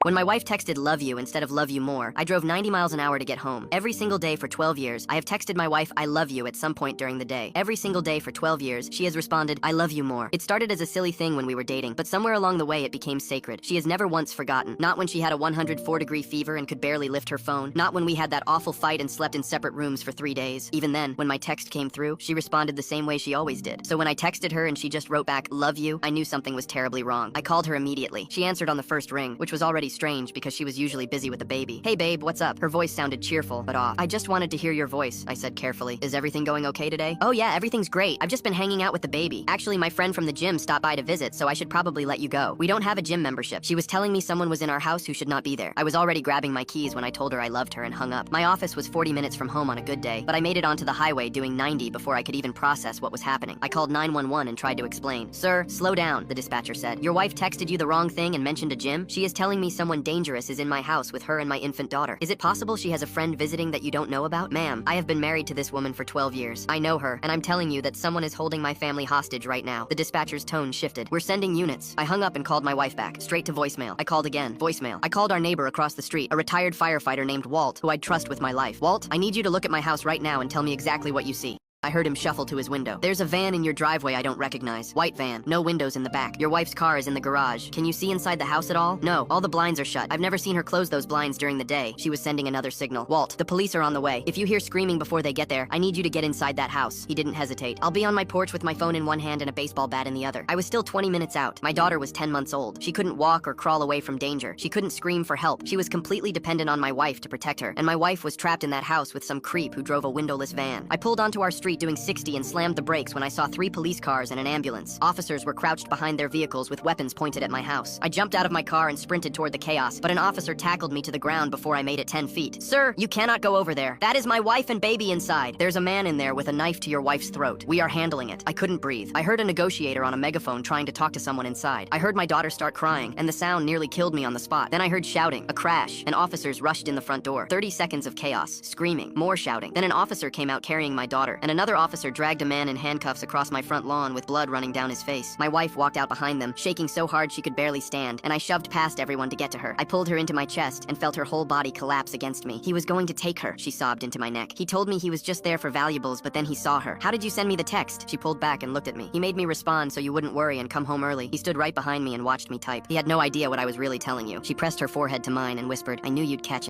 When my wife texted love you instead of love you more, I drove 90 miles an hour to get home. Every single day for 12 years, I have texted my wife I love you at some point during the day. Every single day for 12 years, she has responded I love you more. It started as a silly thing when we were dating, but somewhere along the way it became sacred. She has never once forgotten. Not when she had a 104-degree fever and could barely lift her phone. Not when we had that awful fight and slept in separate rooms for 3 days. Even then, when my text came through, she responded the same way she always did. So when I texted her and she just wrote back love you, I knew something was terribly wrong. I called her immediately. She answered on the first ring, which was already strange because she was usually busy with the baby. Hey babe, what's up? Her voice sounded cheerful, but off. I just wanted to hear your voice, I said carefully. Is everything going okay today? Oh yeah, everything's great. I've just been hanging out with the baby. Actually, my friend from the gym stopped by to visit, so I should probably let you go. We don't have a gym membership. She was telling me someone was in our house who should not be there. I was already grabbing my keys when I told her I loved her and hung up. My office was 40 minutes from home on a good day, but I made it onto the highway doing 90 before I could even process what was happening. I called 911 and tried to explain. Sir, slow down, the dispatcher said. Your wife texted you the wrong thing and mentioned a gym? She is telling me someone dangerous is in my house with her and my infant daughter. Is it possible she has a friend visiting that you don't know about? Ma'am, I have been married to this woman for 12 years. I know her, and I'm telling you that someone is holding my family hostage right now. The dispatcher's tone shifted. We're sending units. I hung up and called my wife back. Straight to voicemail. I called again. Voicemail. I called our neighbor across the street, a retired firefighter named Walt, who I'd trust with my life. Walt, I need you to look at my house right now and tell me exactly what you see. I heard him shuffle to his window. There's a van in your driveway I don't recognize. White van, no windows in the back. Your wife's car is in the garage. Can you see inside the house at all? No, all the blinds are shut. I've never seen her close those blinds during the day. She was sending another signal. Walt, the police are on the way. If you hear screaming before they get there, I need you to get inside that house. He didn't hesitate. I'll be on my porch with my phone in one hand and a baseball bat in the other. I was still 20 minutes out. My daughter was 10 months old. She couldn't walk or crawl away from danger. She couldn't scream for help. She was completely dependent on my wife to protect her, and my wife was trapped in that house with some creep who drove a windowless van. I pulled onto our street doing 60 and slammed the brakes when I saw 3 police cars and an ambulance. Officers were crouched behind their vehicles with weapons pointed at my house. I jumped out of my car and sprinted toward the chaos, but an officer tackled me to the ground before I made it 10 feet. Sir, you cannot go over there. That is my wife and baby inside. There's a man in there with a knife to your wife's throat. We are handling it. I couldn't breathe. I heard a negotiator on a megaphone trying to talk to someone inside. I heard my daughter start crying, and the sound nearly killed me on the spot. Then I heard shouting, a crash, and officers rushed in the front door. 30 seconds of chaos, screaming, more shouting. Then an officer came out carrying my daughter, and another officer dragged a man in handcuffs across my front lawn with blood running down his face. My wife walked out behind them, shaking so hard she could barely stand, and I shoved past everyone to get to her. I pulled her into my chest and felt her whole body collapse against me. He was going to take her, she sobbed into my neck. He told me he was just there for valuables, but then he saw her. How did you send me the text? She pulled back and looked at me. He made me respond so you wouldn't worry and come home early. He stood right behind me and watched me type. He had no idea what I was really telling you. She pressed her forehead to mine and whispered, I knew you'd catch it.